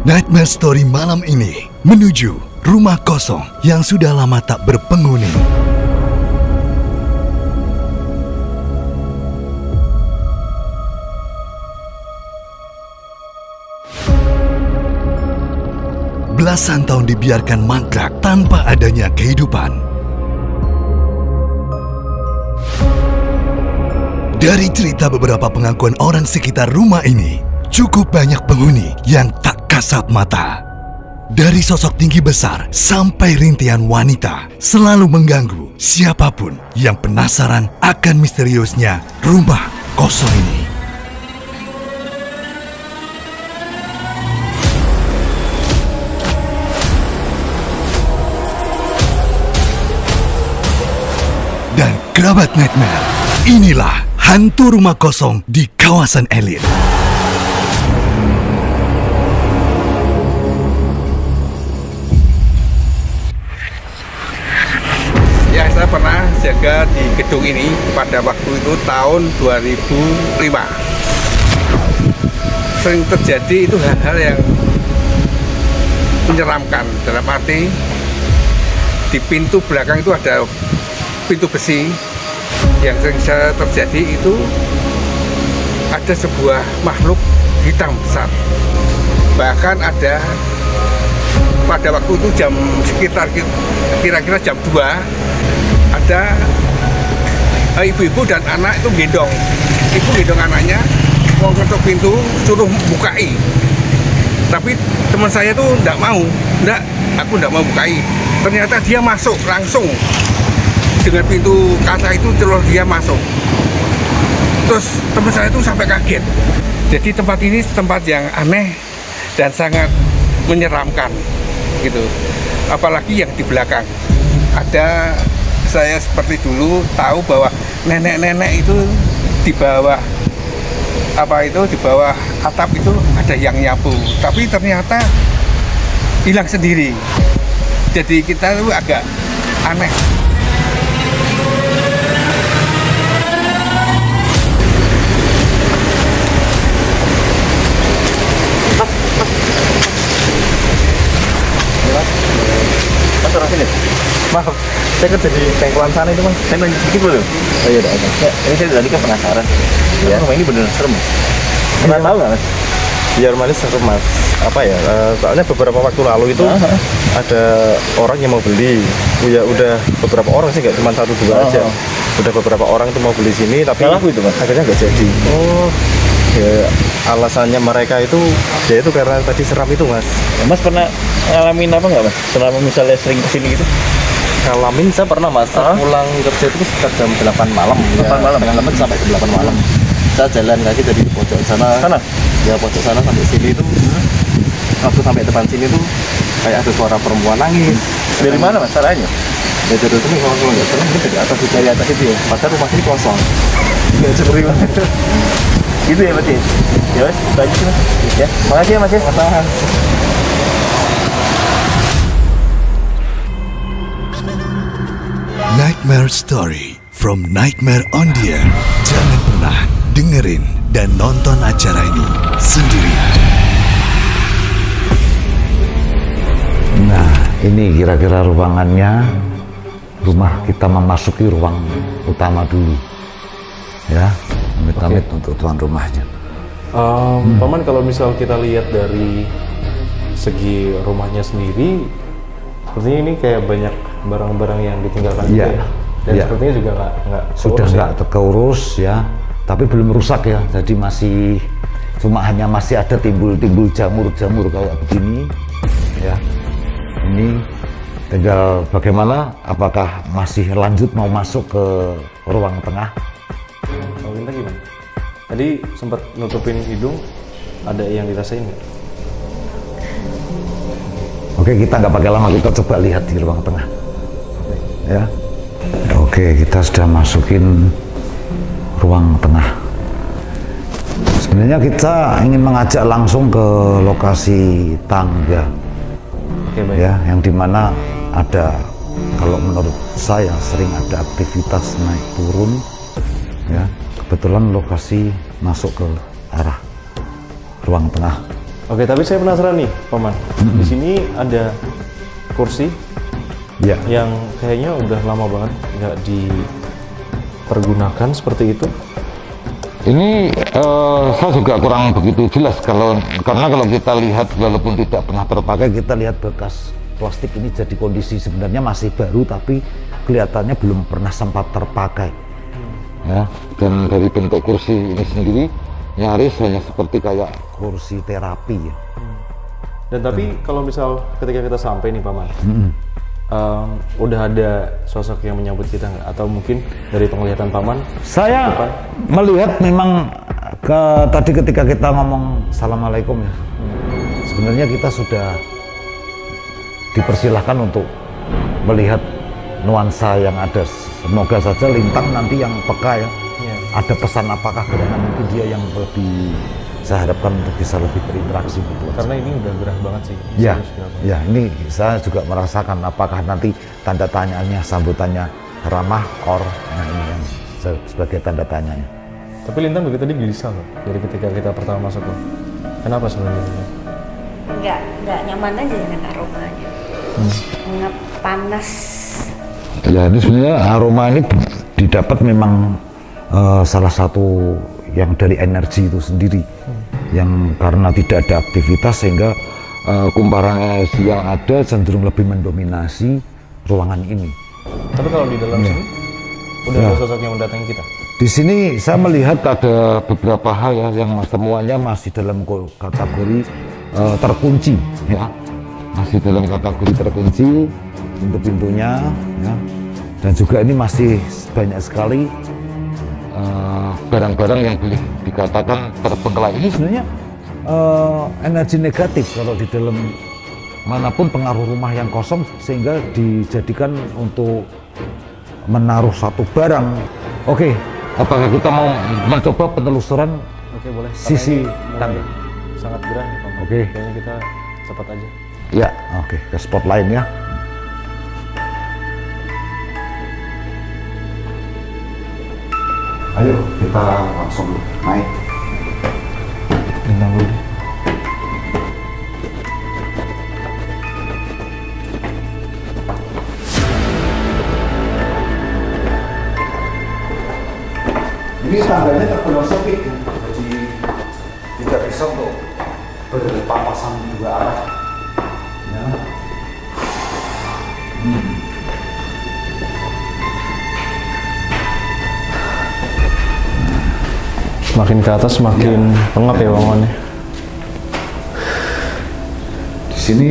Nightmare Story malam ini menuju rumah kosong yang sudah lama tak berpenghuni. Belasan tahun dibiarkan mangkrak tanpa adanya kehidupan. Dari cerita beberapa pengakuan orang sekitar rumah ini, cukup banyak penghuni yang tak kasat mata. Dari sosok tinggi besar sampai rintihan wanita selalu mengganggu siapapun yang penasaran akan misteriusnya rumah kosong ini. Dan kerabat Nightmare, inilah hantu rumah kosong di kawasan elit. Ya, saya pernah jaga di gedung ini pada waktu itu tahun 2005. Sering terjadi itu hal-hal yang menyeramkan, dalam arti di pintu belakang itu ada pintu besi. Yang sering saya terjadi itu ada sebuah makhluk hitam besar. Bahkan ada pada waktu itu jam sekitar kira-kira jam 2, ada ibu-ibu dan anak itu gendong. Ibu gendong anaknya mau ketuk pintu, suruh bukai. Tapi teman saya tuh enggak mau. Aku enggak mau bukai. Ternyata dia masuk langsung. Dengan pintu kaca itu terus dia masuk. Terus teman saya itu sampai kaget. Jadi tempat ini tempat yang aneh dan sangat menyeramkan gitu. Apalagi yang di belakang. Ada, saya seperti dulu tahu bahwa nenek-nenek itu di bawah di bawah atap itu ada yang nyapu. Tapi ternyata hilang sendiri. Jadi kita itu agak aneh. Mas orang sini? Maaf, saya kerja di tengkolan sana itu mas. Saya nanya sedikit boleh? Oh iya, udah. Ya, ini saya tadi kan penasaran. Ya. Rumah ini bener serem. Pernah tahu nggak mas? Ya rumahnya serem mas. Apa ya? Soalnya beberapa waktu lalu itu ada orang yang mau beli. Ya udah beberapa orang sih, nggak cuma 1-2 aja. Udah beberapa orang itu mau beli sini, tapi itu, mas? akhirnya nggak jadi. Oh. Ya, alasannya mereka itu ya itu karena tadi seram itu mas. Ya, mas pernah ngalamin apa nggak mas? Selama misalnya sering kesini gitu? Ngalamin saya pernah mas. Pulang kerja itu sekitar jam 8 malam. 8 malam. Dengan teman sampai jam 8 malam. Saya jalan kaki dari pojok sana. Ya pojok sana sampai sini itu. Waktu sampai depan sini tuh kayak ada suara perempuan nangis. Dari mana mas caranya? Ya dari sini kalau nggak salah mungkin dari atas itu ya. Padahal rumah ini kosong. Nggak seperti mas. Gitu ya berarti? Ya mas, bagus mas. Ya, makasih ya mas ya. Sama-sama. Nightmare Story from Nightmare on the Air. Jangan pernah dengerin dan nonton acara ini sendirian. Nah, ini kira-kira ruangannya. Rumah kita memasuki ruang utama dulu. Ya, amit-amit untuk tuan rumahnya. Paman, kalau misal kita lihat dari segi rumahnya sendiri, sepertinya ini kayak banyak barang-barang yang ditinggalkan ya. Dan sepertinya juga nggak sudah nggak terurus ya, tapi belum rusak ya. Jadi hanya masih ada timbul-timbul jamur-jamur kayak begini ya. Ini tinggal bagaimana, apakah masih lanjut mau masuk ke ruang tengah? Kalau kita gimana? Tadi sempat nutupin hidung, ada yang dirasain nggak? Oke, kita nggak pakai lama, kita coba lihat di ruang tengah. Ya. Oke, kita sudah masukin ruang tengah. Sebenarnya kita ingin mengajak langsung ke lokasi tangga. Oke, baik. Ya, yang dimana ada, kalau menurut saya sering ada aktivitas naik turun. Ya, kebetulan lokasi masuk ke arah ruang tengah. Oke, tapi saya penasaran nih, Paman. Di sini ada kursi Ya. yang kayaknya udah lama banget nggak dipergunakan seperti itu. Ini saya juga kurang begitu jelas karena kalau kita lihat walaupun tidak pernah terpakai, kita lihat bekas plastik ini jadi kondisi sebenarnya masih baru tapi kelihatannya belum pernah sempat terpakai. Ya, dan dari bentuk kursi ini sendiri nyaris hanya seperti kayak kursi terapi ya. Dan tapi kalau misal ketika kita sampai nih Paman, udah ada sosok yang menyambut kita nggak? Atau mungkin dari penglihatan Paman? Saya melihat memang tadi ketika kita ngomong Assalamualaikum ya, sebenarnya kita sudah dipersilahkan untuk melihat nuansa yang ada. Semoga saja Lintang nanti yang peka ya, ada pesan apakah karena mungkin dia yang lebih, saya harapkan untuk bisa lebih berinteraksi gitu. Karena ini udah gerah banget sih. Ya, ya ini saya juga merasakan apakah nanti tanda tanyaannya, sambutannya ramah or, nah ini yang sebagai tanda tanyanya. Tapi Lintang begitu tadi gelisah loh, dari ketika kita pertama masuk loh. Kenapa sebenarnya? Nggak nyaman aja dengan aromanya. Nggak panas. Ya ini sebenarnya aroma ini didapat memang salah satu yang dari energi itu sendiri, yang karena tidak ada aktivitas sehingga kumparan energi yang ada cenderung lebih mendominasi ruangan ini. Tapi kalau di dalam sini udah ada sosok yang mendatangi kita. Di sini saya melihat ada beberapa hal ya yang semuanya masih dalam kategori terkunci ya, masih dalam kategori terkunci pintu-pintunya ya, dan juga ini masih banyak sekali barang-barang yang boleh dikatakan terbengkalai. Ini sebenarnya energi negatif kalau di dalam manapun, pengaruh rumah yang kosong sehingga dijadikan untuk menaruh satu barang. Oke, apakah kita mau mencoba penelusuran? Oke, boleh. Sisi tangga Sangat gerah nih Paman. Oke. Kayaknya kita cepat aja. Ya, oke, ke spot lain ya. Ayo kita langsung naik. Lintang dulu deh. Ini tangganya tergolong sempit, jadi tidak bisa untuk berpapasan dua arah. Ya. Semakin ke atas semakin pengap ya bangunnya. Di sini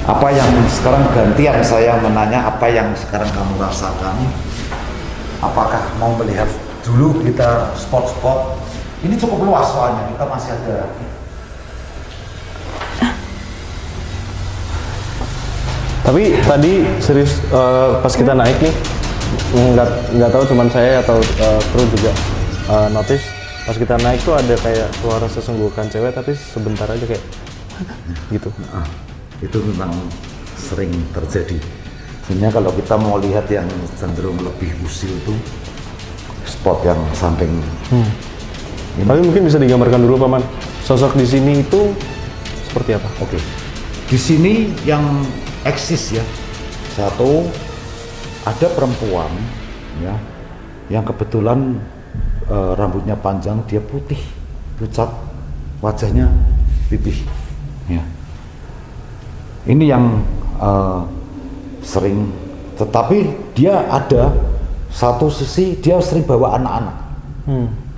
apa yang sekarang gantian saya menanya apa yang sekarang kamu rasakan? Apakah mau melihat dulu kita spot-spot? Ini cukup luas soalnya kita masih ada. Tapi tadi serius pas kita naik nih nggak tahu cuman saya atau kru juga notice pas kita naik tuh ada kayak suara sesenggukan cewek tapi sebentar aja kayak gitu. Itu memang sering terjadi. Sebenarnya kalau kita mau lihat yang cenderung lebih usil tuh spot yang samping. Tapi mungkin bisa digambarkan dulu Paman, sosok di sini itu seperti apa? Oke. Di sini yang eksis ya, satu ada perempuan ya, yang kebetulan rambutnya panjang, dia putih, pucat, wajahnya pipih ya. Ini yang sering, tetapi dia ada satu sisi dia sering bawa anak-anak,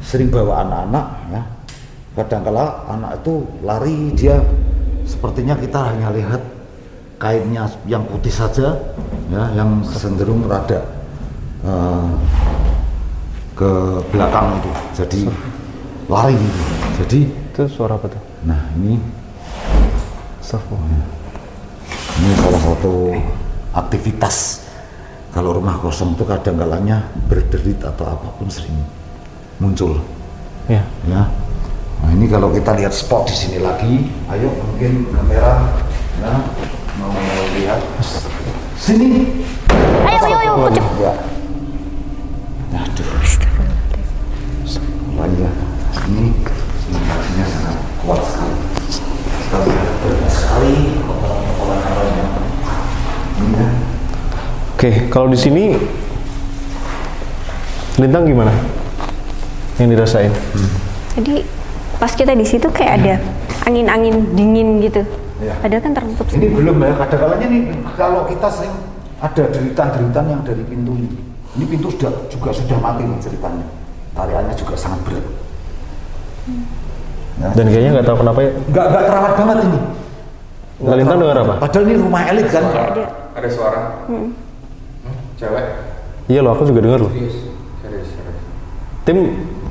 sering bawa anak-anak ya. Kadangkala anak itu lari, dia sepertinya kita hanya lihat kainnya yang putih saja ya, yang cenderung rada ke belakang itu, jadi lari gitu. Jadi itu suara apa tuh? Nah ini ini salah satu aktivitas kalau rumah kosong itu kadang-kalanya berderit atau apapun sering muncul ya. Ya. Nah ini kalau kita lihat spot di sini lagi, ayo mungkin kamera ya, mau lihat sini. Ayo, kucuk. Ya. Aduh. Iya, ini sinyalnya sangat kuat sekali. Kita sekali kotoran-kotorannya. Iya. Oke, kalau di sini Lintang gimana? Yang dirasain? Jadi pas kita di situ kayak ada angin-angin dingin gitu. Ya. Padahal kan tertutup Ini belum ya, kadang-kadangnya nih kalau kita sering ada deritan-deritan yang dari pintu ini. Ini pintu sudah mati nih ceritanya. Tariannya juga sangat berat. Ya. Dan kayaknya nggak tahu kenapa ya. Nggak terawat banget ini. Nggak Lintang dengar apa? Padahal ini rumah elit kan. Ada suara. Cewek. Iya loh, aku juga dengar loh. Serius.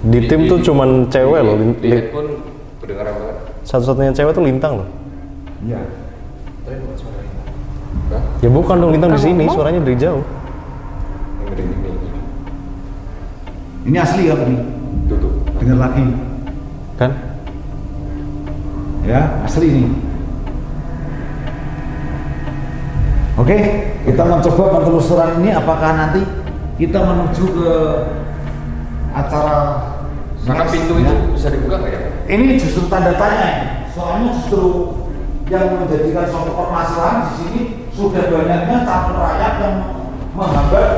Di tim tuh cuman cewek loh. Di headphone kedengaran banget. Satu-satunya cewek tuh Lintang loh. Iya. Tapi bukan suara ini. Ya bukan dong, Lintang di sini, suaranya dari jauh. Yang dari ini. Ini asli ya ini. Tutup. Dengar lagi. Kan? Ya, asli ini. Oke, kita mencoba penelusuran ini apakah nanti kita menuju ke acara Karena next, pintu ya. itu bisa dibuka nggak ya? Ini justru tanda tanya. Soalnya justru yang menjadikan suatu permasalahan di sini sudah banyaknya campur rakyat yang menghambat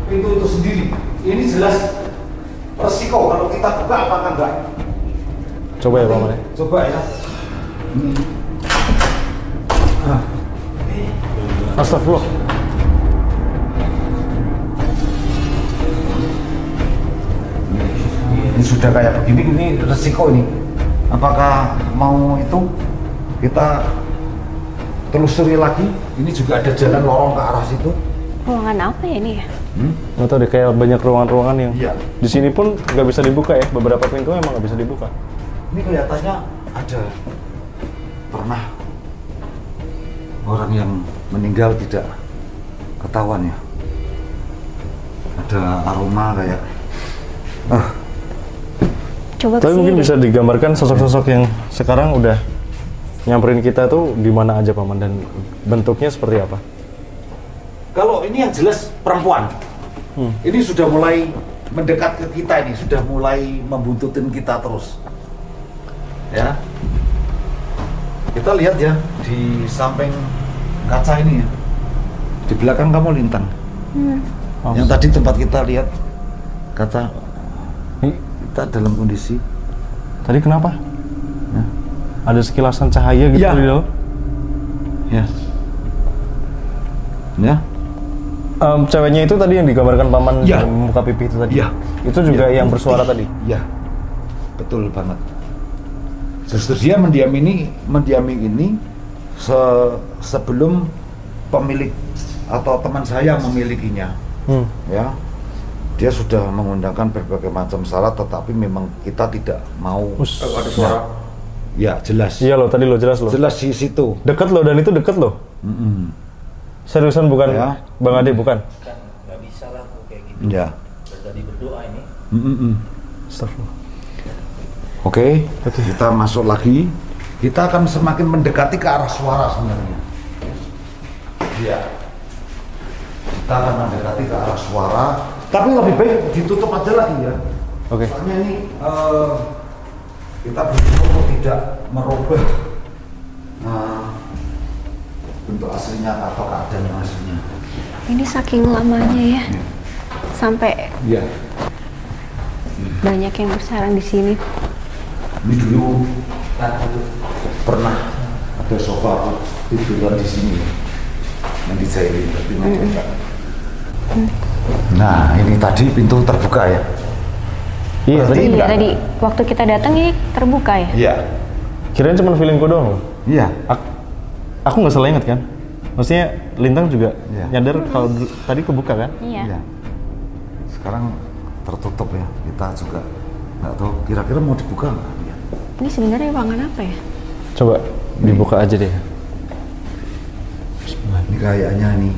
pintu itu sendiri. Ini jelas resiko kalau kita buka apakah enggak. Coba ya Pak Mane. Coba ya. Ini. Astagfirullah. Ini sudah kayak begini, ini resiko ini. Apakah mau itu kita telusuri lagi? Ini juga ada jalan lorong ke arah situ. ruangan apa ya ini ya? Nggak tahu deh, kayak banyak ruangan-ruangan yang Iya. di sini pun nggak bisa dibuka ya. Beberapa pintu emang nggak bisa dibuka. Ini kelihatannya ada pernah orang yang meninggal tidak ketahuan ya. Ada aroma kayak Coba Tapi mungkin kesini bisa digambarkan sosok-sosok yang sekarang udah nyamperin kita tuh di mana aja Paman, dan bentuknya seperti apa? kalau ini yang jelas perempuan. Ini sudah mulai mendekat ke kita, ini sudah mulai membuntutin kita terus. Ya. Kita lihat ya di samping kaca ini ya. Di belakang kamu Lintang. Yang tadi tempat kita lihat kaca kita dalam kondisi Tadi kenapa? ya. Ada sekilasan cahaya gitu Iya. di dalam? Ya. Ya. Ceweknya itu tadi yang digambarkan Paman Iya. yang membuka pipi itu tadi? Iya. Itu juga Ya, yang bersuara putih. tadi? Iya. Betul banget. Justru dia mendiami ini sebelum pemilik atau teman saya memilikinya. Ya. Dia sudah mengundangkan berbagai macam syarat, tetapi memang kita tidak mau. Kalau ada suara. Ya, jelas. Iya loh, tadi lo jelas loh. Jelas di situ. Deket loh, dan itu deket loh. Seriusan bukan Ya. Bang Ade, bukan? Kan nggak bisa lah kok kayak gitu. Ya. Dari tadi berdoa ini. Astagfirullah. Oke, kita masuk lagi. Kita akan semakin mendekati ke arah suara sebenarnya. Iya. Kita akan mendekati ke arah suara, tapi lebih baik ditutup aja lagi ya. Oke. Soalnya ini kita berusaha untuk tidak merubah bentuk aslinya atau keadaan yang aslinya. ini saking lamanya ya, sampai Iya. banyak yang bersarang di sini. Ini dulu pernah ada sofa tiduran di sini yang dijailin, tapi nggak buka. Nah, ini tadi pintu terbuka ya? Iya, tadi Iya tadi waktu kita datang ini terbuka ya. Iya. kirain cuma feelingku doang loh. Iya. Aku nggak salah ingat kan? Maksudnya Lintang juga Iya. nyadar kalau tadi kebuka kan? Iya. Iya. Sekarang tertutup ya. Kita juga nggak tahu. Kira-kira mau dibuka nggak? Iya. Ini sebenarnya ruangan apa ya? Coba dibuka aja deh. Ini kayaknya nih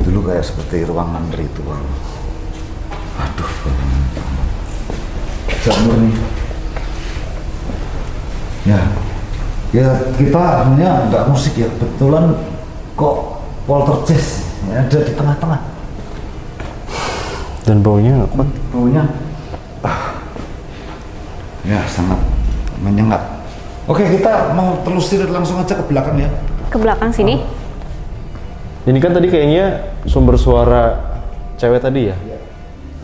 dulu kayak seperti ruangan ritual. Aduh. Jamur nih. Ya. Ya kita sebenarnya nggak musik ya. Kebetulan kok poltergeist ya, ada di tengah-tengah. Dan baunya kuat. Baunya ya sangat menyengat. Oke, kita mau telusuri langsung aja ke belakang ya. Ke belakang sini. Ini kan tadi kayaknya sumber suara cewek tadi ya? Iya.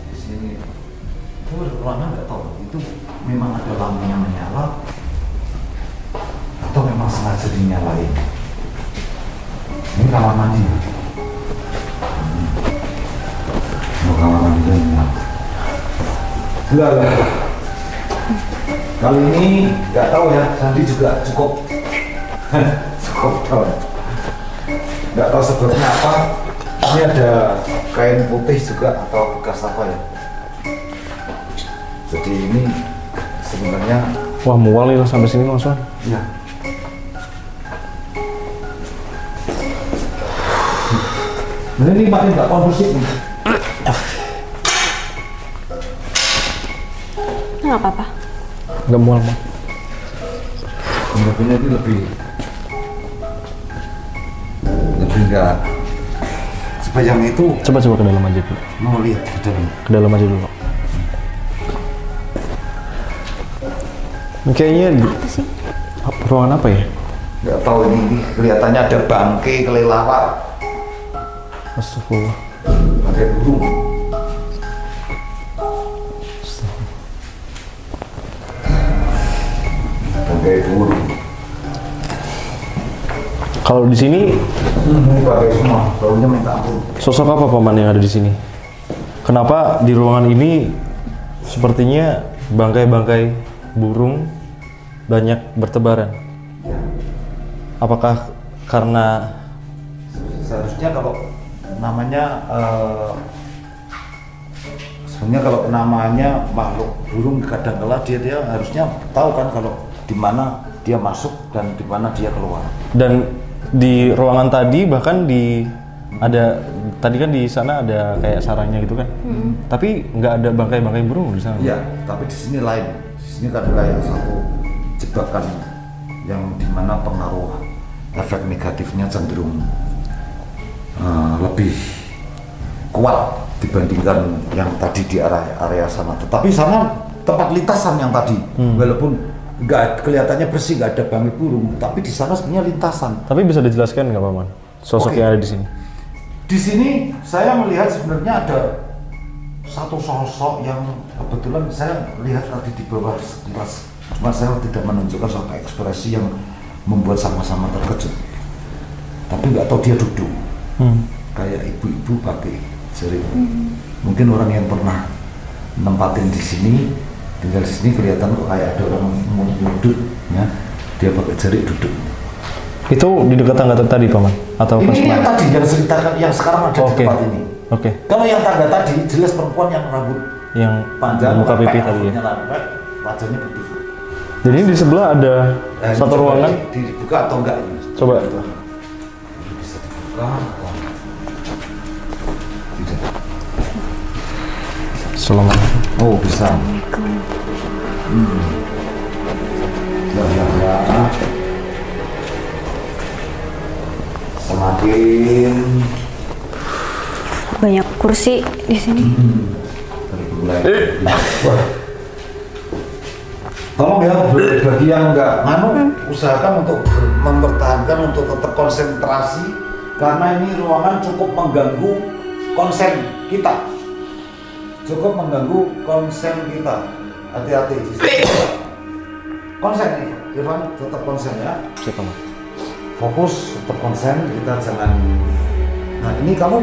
Di sini. Itu ruangan nggak tahu. Itu memang ada lampunya menyala atau memang sengaja dinyalain. Ini kamar mandi. Kamar mandi enggak. Kali ini nggak tahu ya, Sandi juga cukup tahu. Nggak tahu sebabnya apa. Ini ada kain putih juga atau bekas apa ya. Jadi ini sebenarnya Wah, mual nih sampai sini Mas Wan. ya. Nah, ini makin nggak kondusif nih. Nggak apa-apa. Nggak mual, Bang. Ini lebih nggak supaya yang itu Coba ke dalam aja dulu. mau lihat ke dalam. Ke dalam aja dulu. Ini kayaknya ruangan apa ya? Nggak tahu ini kelihatannya ada bangke kelelawar, Astagfirullah. ada burung. Bangke burung. Kalau di sini Ini bangke semua, baunya minta ampun. sosok apa paman yang ada di sini? Kenapa di ruangan ini sepertinya bangkai-bangkai burung banyak bertebaran? Apakah karena Seharusnya kalau namanya sebenarnya kalau namanya makhluk burung kadang-kala dia harusnya tahu kan kalau di mana dia masuk dan di mana dia keluar. dan di ruangan tadi bahkan tadi kan di sana ada kayak sarangnya gitu kan? Tapi nggak ada bangkai-bangkai burung di sana. Iya, tapi di sini lain. Di sini kan kayak satu jebakan yang dimana pengaruh efek negatifnya cenderung lebih kuat dibandingkan yang tadi di area sana. Tetapi sana tempat lintasan yang tadi, walaupun nggak kelihatannya bersih, nggak ada bangkai burung, tapi di sana sebenarnya lintasan. Tapi bisa dijelaskan nggak paman sosok Oke. yang ada di sini? Di sini saya melihat sebenarnya ada satu sosok yang kebetulan saya lihat tadi di bawah sekilas, cuma saya tidak menunjukkan suatu ekspresi yang membuat sama-sama terkejut. Tapi nggak tahu dia duduk, kayak ibu-ibu pakai jari. Mungkin orang yang pernah nempatin di sini, tinggal di sini kelihatan kok kayak ada orang duduk, ya dia pakai jari duduk. Itu di dekat tangga tadi paman? Atau pas Ini yang mana? tadi yang ceritakan yang sekarang ada Oke. di tempat ini. Oke. Kalau yang tangga tadi jelas perempuan yang rambut Yang panjang, muka pipi lepek, tadi ya. rambutnya lepek, wajahnya putih. Jadi di sebelah ada Nah, satu ini coba ruangan. dibuka atau enggak ini? Coba. Ini bisa dibuka. atau tidak? Assalamualaikum. Oh bisa. Ya. Semakin Banyak kursi di sini. mulai. Wah. Tolong ya bagi yang nggak nganu usahakan untuk mempertahankan untuk tetap konsentrasi karena ini ruangan cukup mengganggu konsen kita. Cukup mengganggu konsen kita. Hati-hati di sini. Konsen nih, Irfan tetap konsen ya. Siapa paman? Fokus, tetap konsen, kita jangan. Nah ini kamu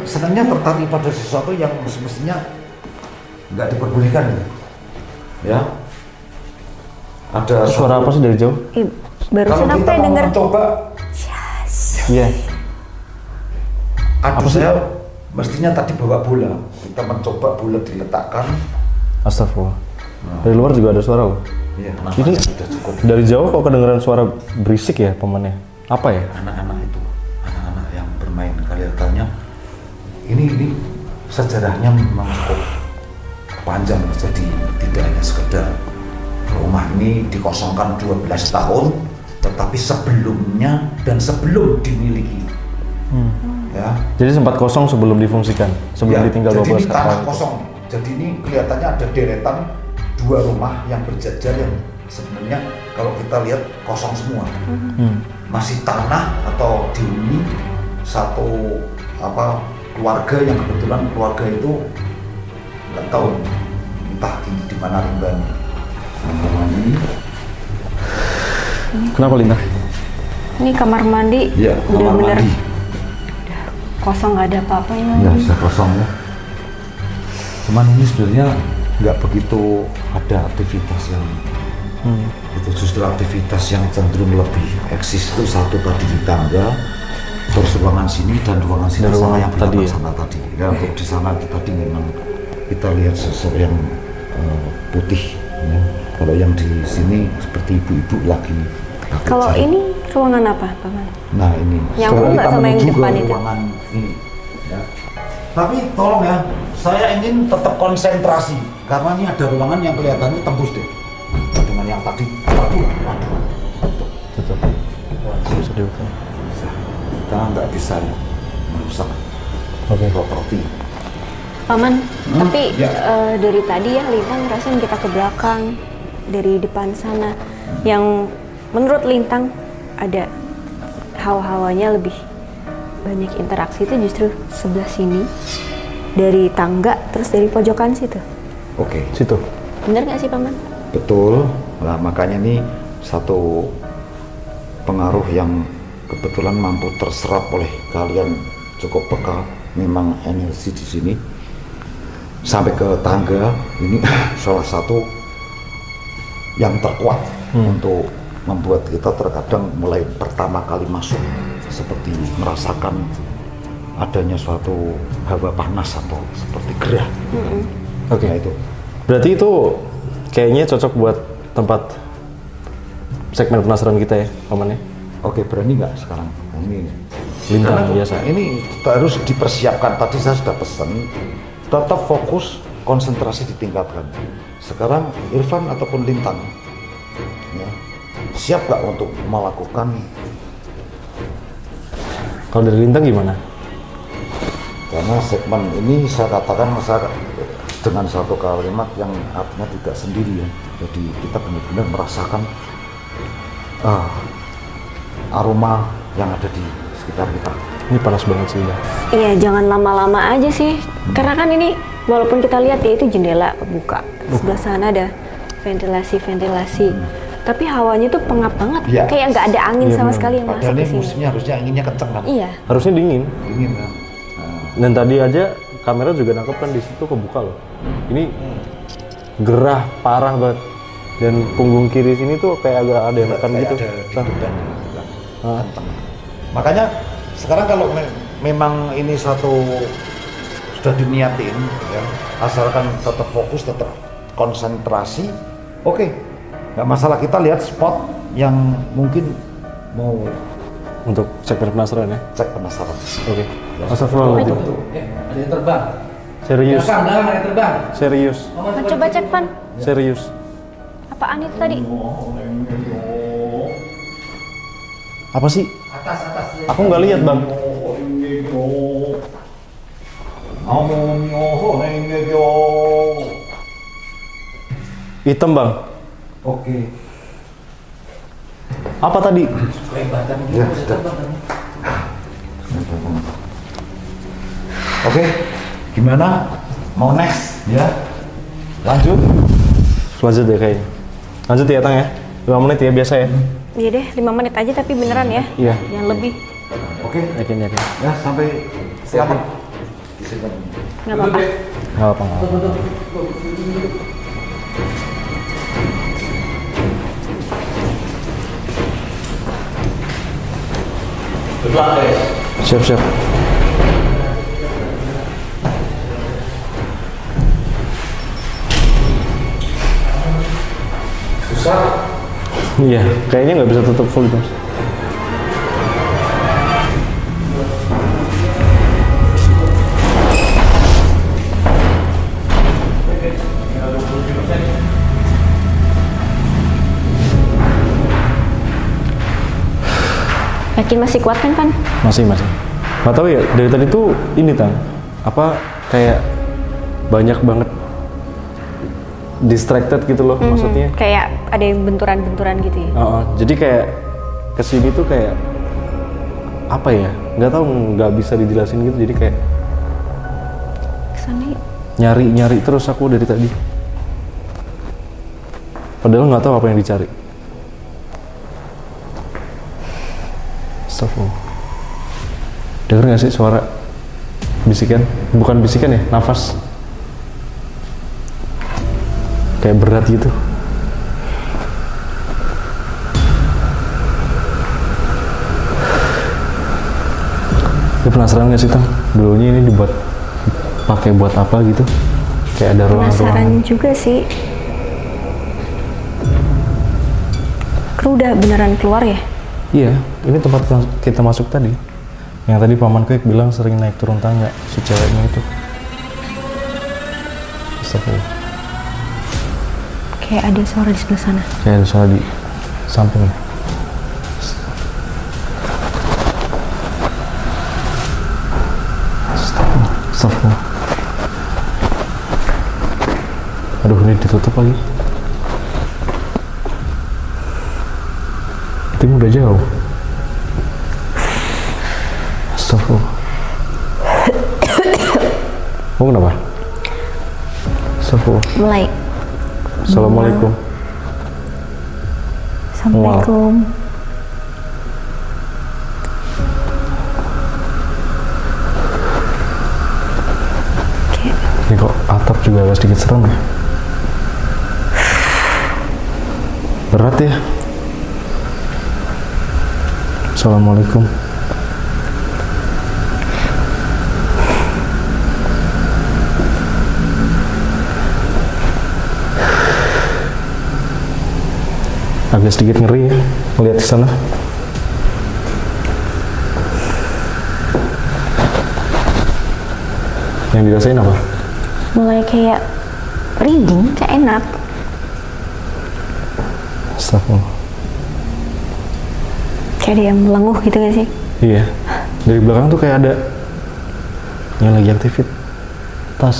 senangnya tertarik pada sesuatu yang semestinya nggak diperbolehkan ya. Ada Suara apa sih dari jauh? Barusan kalau apa kita yang mau denger? mencoba, Iya. aduh Apa sih? saya mestinya tadi bawa bola. Kita mencoba bola diletakkan. Astagfirullah. Dari luar juga ada suara. Bang. Iya. Ini Namanya sudah cukup. dari jauh kok kedengeran suara berisik ya pamannya? Apa ya? Anak-anak itu, anak-anak yang bermain kelihatannya. Ini sejarahnya memang cukup panjang. Jadi tidak hanya sekedar rumah ini dikosongkan 12 tahun, tetapi sebelumnya dan sebelum dimiliki. Ya. Jadi sempat kosong sebelum difungsikan, sebelum Ya, ditinggal jadi 12 ini tanah tahun. kosong. Jadi ini kelihatannya ada deretan dua rumah yang berjajar yang sebenarnya kalau kita lihat kosong semua. Masih tanah atau dihuni satu keluarga yang kebetulan keluarga itu nggak tahu entah di mana rimbanya. Kenapa Lintang? Ini kamar mandi. Iya, kamar bener-bener mandi. kosong, nggak ada apa-apanya. Ya, sudah kosong ya. Cuman ini sebenarnya nggak begitu ada aktivitas yang itu, justru aktivitas yang cenderung lebih eksis itu satu tadi di tangga, terus ruangan sini dan ruangan sini Dan sana ruangan yang tadi belakang ya? sana tadi. Ya, untuk di sana itu tadi memang kita lihat sosok yang putih. Ya. Kalau yang di sini seperti ibu-ibu lagi. Kalau ini ruangan apa, Paman? Nah ini. Yang sekarang enggak kita sama yang menuju ke depan itu. ruangan ini. Ya. Tapi tolong ya, saya ingin tetap konsentrasi karena ini ada ruangan yang kelihatannya tembus deh dengan yang tadi. Tutup. Bisa dibuka. Kita nggak bisa ya, merusak properti. Paman, tapi ya. dari tadi ya Lintang ngerasain kita ke belakang, dari depan sana, yang menurut Lintang ada hawa-hawanya lebih banyak interaksi itu justru sebelah sini, dari tangga, terus dari pojokan situ. Oke. Situ. Bener nggak sih Paman? Betul. Nah makanya ini satu pengaruh yang kebetulan mampu terserap oleh kalian cukup peka. Memang energi di sini sampai ke tangga ini salah satu yang terkuat untuk membuat kita terkadang mulai pertama kali masuk seperti merasakan adanya suatu hawa panas atau seperti gerah. Oke. Nah, itu. Berarti itu kayaknya cocok buat tempat segmen penasaran kita ya, Paman ya? Oke, berani nggak sekarang? Ini Lintang karena biasa. Ini harus dipersiapkan. Tadi saya sudah pesan, tetap fokus, konsentrasi ditingkatkan. Sekarang Irfan ataupun Lintang, ya, siap nggak untuk melakukan? Kalau dari Lintang gimana? Karena segmen ini saya katakan dengan satu kalimat yang artinya tidak sendiri ya. Jadi kita benar-benar merasakan aroma yang ada di sekitar kita. Ini panas banget sih udah. Iya, jangan lama-lama aja sih. Karena kan ini walaupun kita lihat ya itu jendela buka. Sebelah sana ada ventilasi. Tapi hawanya tuh pengap banget. Ya. Kayak nggak ada angin sama sekali yang masuk Padahal ke ini sini. musimnya harusnya anginnya kenceng kan? Iya. Harusnya dingin. Dingin kan? Dan tadi aja kamera juga nangkep kan di situ kebuka loh. Ini gerah parah banget. Dan punggung kiri sini tuh kayak agak ada yang tekan gitu. Ada beban. Kenceng. Makanya sekarang kalau memang ini satu sudah diniatin ya, asalkan tetap fokus, tetap konsentrasi, oke, nggak masalah. Kita lihat spot yang mungkin mau Untuk segmen penasaran ya? cek penasaran. Oke. Astagfirullahaladzim. Ada yang terbang. Serius. Belakang ada yang terbang. Serius. Van, coba cek Van. Serius. Apaan itu tadi? Apa sih? Atas. Aku nggak lihat bang. Hitam bang. Oke. Apa tadi? Kelebatan Ya sudah. Oke, gimana? Mau next ya? Lanjut. Lanjut ya kayaknya. Lanjut ya Tang ya. 5 menit ya biasa ya. Iya deh, 5 menit aja tapi beneran ya. Iya. Yang lebih. Oke, Yakin. ya sampai selamat. Di segmen ini. Nggak apa-apa. Nggak apa. Siap. Susah. Iya, kayaknya nggak bisa tutup full itu. Yakin masih kuat kan, Van? Masih. Nggak tahu ya, dari tadi tuh ini Tang, apa kayak banyak banget distracted gitu loh, maksudnya. Kayak ada yang benturan-benturan gitu ya. Jadi kayak kesini tuh kayak apa ya? Nggak tahu, nggak bisa dijelasin gitu. Jadi kayak Kesana yuk. nyari terus aku dari tadi. Padahal nggak tahu apa yang dicari. Astagfirullah. Dengar nggak sih suara bisikan? Bukan bisikan ya, nafas. Kayak berat gitu. Lu penasaran nggak sih, Tang? Dulunya ini dibuat pakai buat apa gitu? Kayak ada ruang-ruangan. Penasaran juga sih. Kru udah beneran keluar ya? Iya, ini tempat kita masuk tadi. Yang tadi Paman Kwek bilang sering naik turun tangga, si ceweknya itu. Astagfirullah. Kayak ada suara di sebelah sana. Kayak ada suara di samping. Astagfirullah. Aduh, ini ditutup lagi. Tim udah jauh. Astagfirullah. Oh, kenapa? Astagfirullah. Mulai. Assalamualaikum. Assalamualaikum. Ini kok atap juga agak sedikit serem ya. Berat ya. Assalamualaikum. Agak sedikit ngeri ya melihat ke sana. Yang dirasain apa? Mulai kayak merinding, kayak enak. Astagfirullah. Kayak ada yang melenguh gitu gak sih? Iya. Dari belakang tuh kayak ada yang lagi aktivitas.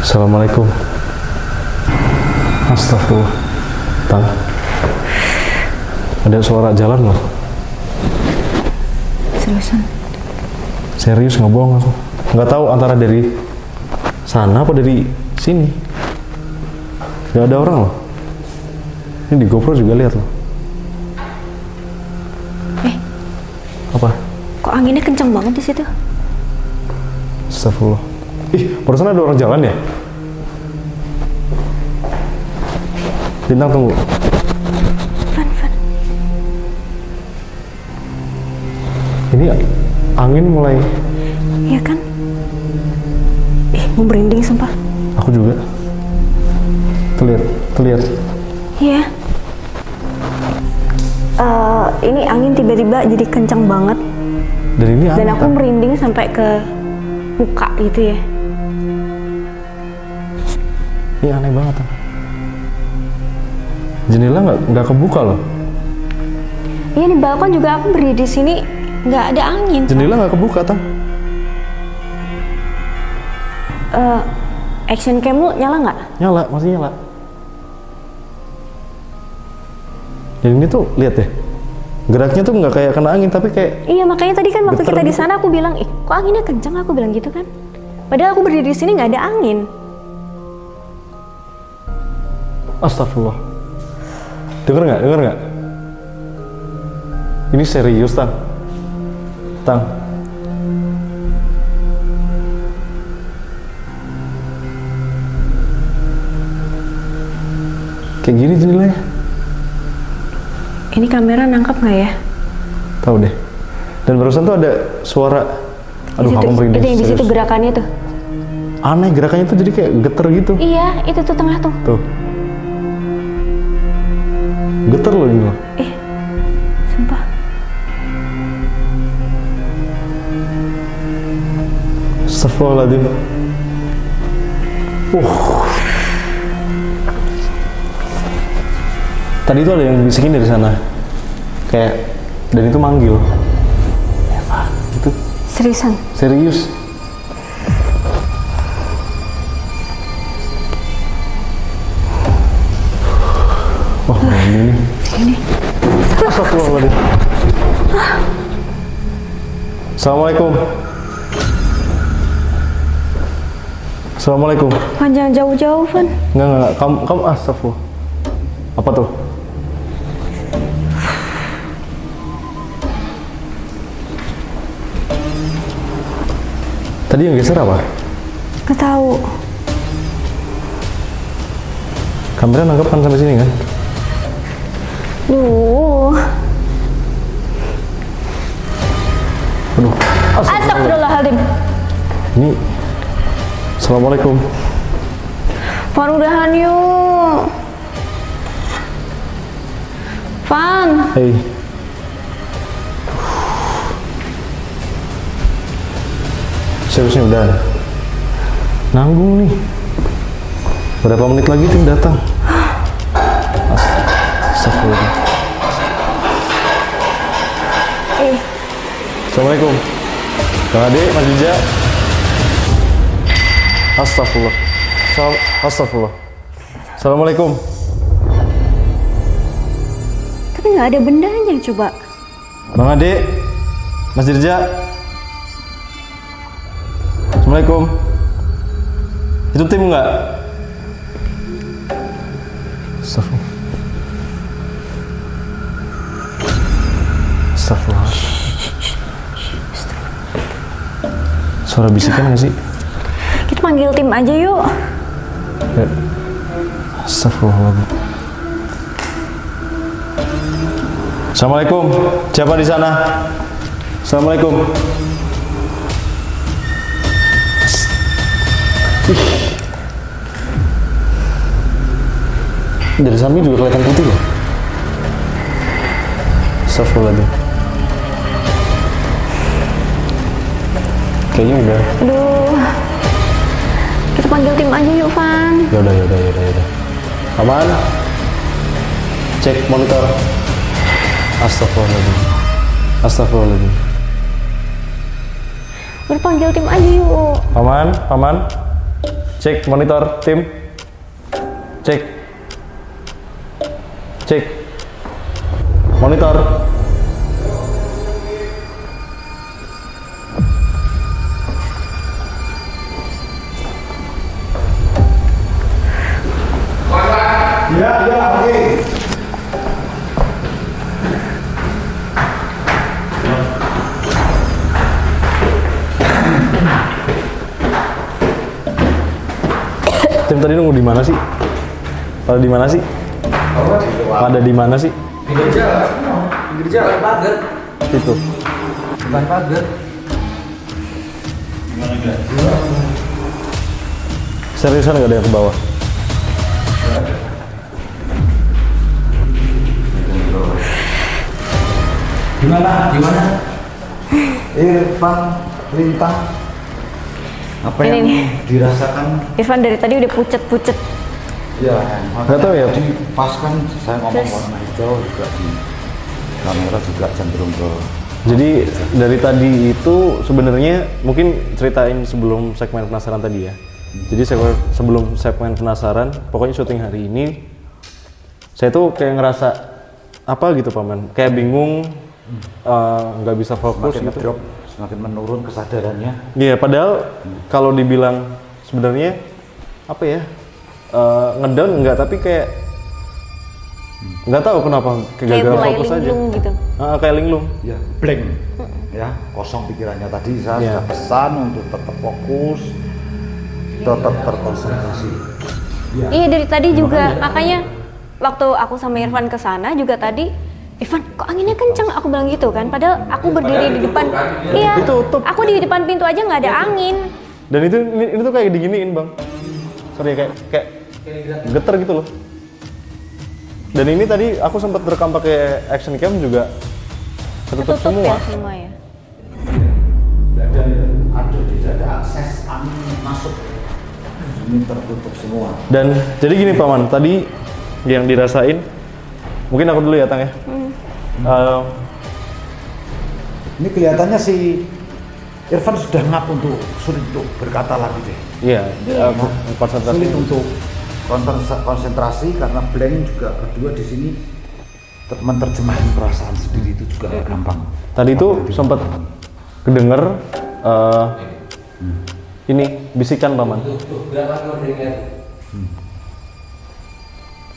Assalamualaikum. Astagfirullah. Tang. Ada suara jalan loh. Seriusan? Serius, nggak bohong aku. Nggak tahu antara dari sana apa dari sini. Nggak ada orang loh. Ini di GoPro juga lihat loh. Apa? Kok anginnya kencang banget di situ? Astagfirullah. Ih, barusan ada orang jalan ya? Bintang, tunggu. Van. Ini angin mulai. Iya kan? Mau merinding sumpah. Aku juga. Terlihat. Iya. Ini angin tiba-tiba jadi kencang banget. Dan aku merinding sampai ke muka gitu ya. Ini aneh banget. Jendela nggak kebuka loh. Iya, di balkon juga aku berdiri di sini nggak ada angin. Jendela nggak kebuka, Tang. Action cammu nyala nggak? Nyala, masih nyala. Dan ini tuh lihat deh, geraknya tuh nggak kayak kena angin, tapi kayak. Iya, makanya tadi kan waktu kita di gitu. sana aku bilang, kok anginnya kencang? Aku bilang gitu kan. Padahal aku berdiri di sini nggak ada angin. Astagfirullah. Dengar nggak? Ini serius, Tang. Kayak gini jendelanya. Ini kamera nangkap nggak ya? Tahu deh. Dan barusan tuh ada suara. Aduh, aku merinding. Itu yang di situ gerakannya tuh. Aneh, gerakannya tuh jadi kayak geter gitu. Iya, itu tuh tengah tuh. Tuh. Geter loh ini loh. Sumpah. Astagfirullahaladzim. Tadi itu ada yang bisikin dari sana. Kayak, dan itu manggil. Eva, gitu. Seriusan? Serius. Wah, ini. Ini. Astagfirullahaladzim. Assalamualaikum. Assalamualaikum. Panjang jauh-jauh, Van. Enggak. Kamu astagfirullah. Apa tuh? Tadi yang geser apa? Gak tahu. Kamera nangkep kan sampai sini kan? Aduh. Astagfirullahaladzim. Ini. Assalamualaikum. Van, udahan yuk. Van. Hei. Seriusnya udah nanggung nih. Berapa menit lagi tim datang? Astagfirullah. Assalamualaikum. Kang Ade, Mas Dija. Astagfirullah. Astagfirullah. Assalamualaikum. Tapi nggak ada bendanya coba. Bang Ade, Mas Dirja. Assalamualaikum. Itu tim nggak? Astagfirullah. Astagfirullah. Suara bisikan nggak sih? Kita panggil tim aja yuk. Ya. Astagfirullahaladzim. Assalamualaikum. Siapa di sana? Assalamualaikum. Dari samping juga kelihatan putih loh. Astagfirullahaladzim. Kayaknya udah. Aduh. Kita panggil tim aja yuk, Van. Yaudah. Aman? Cek monitor. Astagfirullahaladzim. Udah panggil tim aja yuk. Paman. Cek monitor tim. Cek monitor. Ya, oke. Tim tadi nunggu di mana sih? Pada di mana sih? Pada di mana sih? Pinggir jalan pagar. Itu. Bukan pagar. Seriusan nggak ada yang ke bawah? Gimana? Irfan, Lintang. Apa Ini yang nih. dirasakan? Irfan dari tadi udah pucet. Ya, Nggak tahu ya. Pas kan saya ngomong Terus? warna hijau juga di kamera juga cenderung ke. Jadi dari tadi itu sebenarnya mungkin ceritain sebelum segmen penasaran tadi ya. Jadi sebelum segmen penasaran, pokoknya syuting hari ini, saya tuh kayak ngerasa apa gitu paman, kayak bingung, nggak bisa fokus Semakin gitu. drop, semakin menurun kesadarannya. Iya, padahal kalau dibilang sebenarnya apa ya, ngedown enggak, tapi kayak nggak tahu kenapa kayak gagal mulai fokus aja. linglung gitu. Kayak linglung. Ya, blank. Ya, kosong pikirannya tadi. Saya Iya. sudah pesan untuk tetap fokus, tetap terkonsentrasi. Iya, dari tadi juga makanya waktu aku sama Irfan ke sana juga tadi, Irfan, kok anginnya kenceng? Aku bilang gitu kan. Padahal aku berdiri di depan. Iya. Ditutup. Aku di depan pintu aja nggak ada angin. Dan ini tuh kayak diginiin bang. Sorry kayak geter gitu loh. Dan ini tadi aku sempat rekam pakai action cam juga ketutup semua. Ya semua ya. Ada tidak ada akses angin masuk. Ini tertutup semua. Dan jadi gini paman, tadi yang dirasain, mungkin aku dulu ya Tang ya. Ini kelihatannya sih Irfan sudah ngap untuk sulit untuk berkata lagi deh. Iya, konsentrasi. Sulit untuk konsentrasi karena blank juga kedua di sini menerjemahkan perasaan sendiri itu juga nggak gampang. Tadi itu sempat kedenger ini bisikan paman.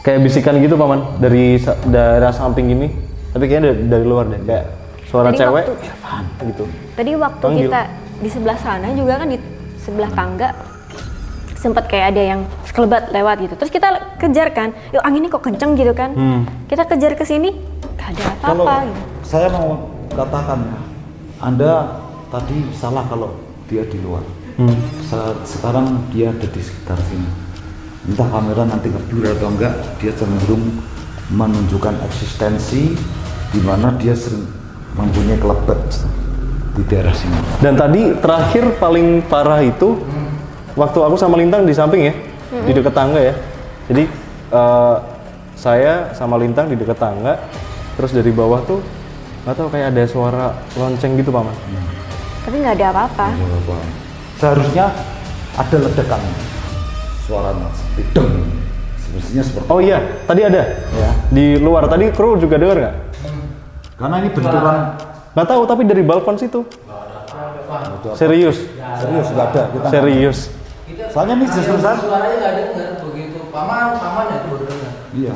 Kayak bisikan gitu paman dari daerah samping ini, tapi kayaknya dari luar deh, kayak suara Tadi cewek waktu- gitu. Tadi waktu Panggil. kita di sebelah sana juga kan, di sebelah tangga sempat kayak ada yang sekelebat lewat gitu. Terus kita kejar kan, yuk anginnya kok kenceng gitu kan. Kita kejar ke sini, gak ada Kalau apa-apa gitu. saya mau katakan, Anda tadi salah kalau dia di luar. Sekarang dia ada di sekitar sini. Entah kamera nanti ngeblur atau enggak, dia cenderung menunjukkan eksistensi di mana dia sering mempunyai kelebat di daerah sini. Dan tadi terakhir paling parah itu waktu aku sama Lintang di samping ya, di dekat tangga ya. Jadi saya sama Lintang di dekat tangga, terus dari bawah tuh nggak tahu kayak ada suara lonceng gitu paman. Tapi nggak ada apa-apa. Seharusnya ada ledakan suaranya seperti deng, sebenarnya seperti. Oh iya, tadi ada. Ya. Di luar tadi kru juga dengar nggak? Karena ini benturan. Nggak tahu, tapi dari balkon situ. Serius, Serius nggak ada. Kita serius. soalnya ini justru Suaranya nggak dengar begitu. Paman ya itu baru dengar. Iya,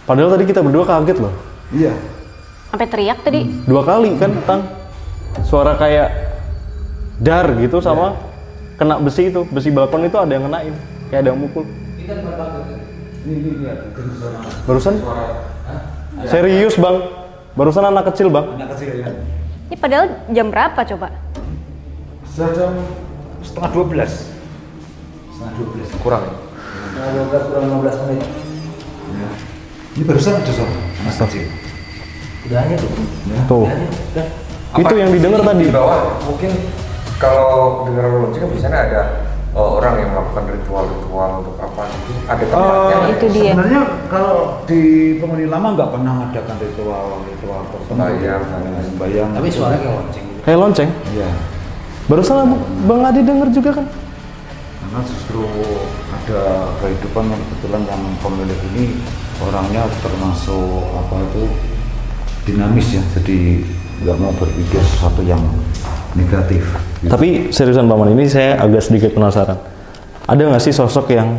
Padahal tadi kita berdua kaget loh. iya. Sampai teriak tadi. 2 kali kan, Tang. Suara kayak dar gitu sama kena besi itu, besi balkon itu ada yang kenain, kayak ada yang mukul. Kita di pagar. Ini Barusan serius bang, barusan anak kecil bang. anak kecil ya. Ini padahal jam berapa coba? Sudah jam setengah 12. Setengah 12 kurang. 12 kurang 15 menit. Ya. Ini barusan ada suara anak kecil. Udah aja tuh. Tuh, itu yang didengar tadi. Di bawah mungkin kalau dengar lonceng kan biasanya ada orang yang melakukan ritual-ritual untuk apa gitu. Ada tempatnya. Itu dia. Sebenarnya kalau di penghuni lama nggak pernah mengadakan ritual tertentu. Sembahyang. Tapi suaranya kayak lonceng gitu. Kayak lonceng. Iya. Barusan Bang Adi denger juga kan? Karena justru ada kehidupan yang kebetulan yang pemilik ini orangnya termasuk apa itu dinamis ya, jadi nggak mau berpikir sesuatu yang negatif. Gitu. Tapi seriusan paman, ini saya agak sedikit penasaran. Ada nggak sih sosok yang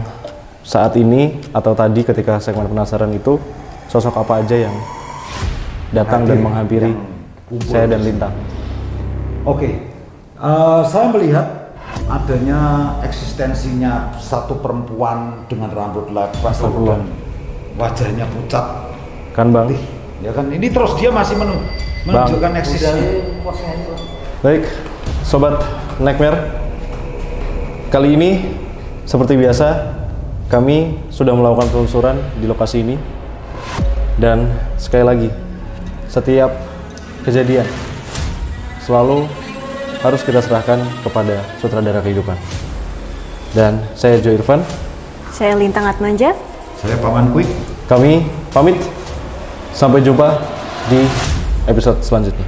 saat ini atau tadi ketika segmen penasaran itu sosok apa aja yang datang dan menghampiri saya dan Lintang? Oke, saya melihat adanya eksistensinya satu perempuan dengan rambut lepas Astagfirullah. dan wajahnya pucat. Kan bang? Ya kan, ini terus dia masih menunjukkan eksistensi. Baik, Sobat Nightmare. Kali ini, seperti biasa, kami sudah melakukan penelusuran di lokasi ini. Dan sekali lagi, setiap kejadian selalu harus kita serahkan kepada sutradara kehidupan. Dan saya Joe Irfan. Saya Lintang Atmanja. Saya Paman Quick. Kami pamit. Sampai jumpa di episode selanjutnya.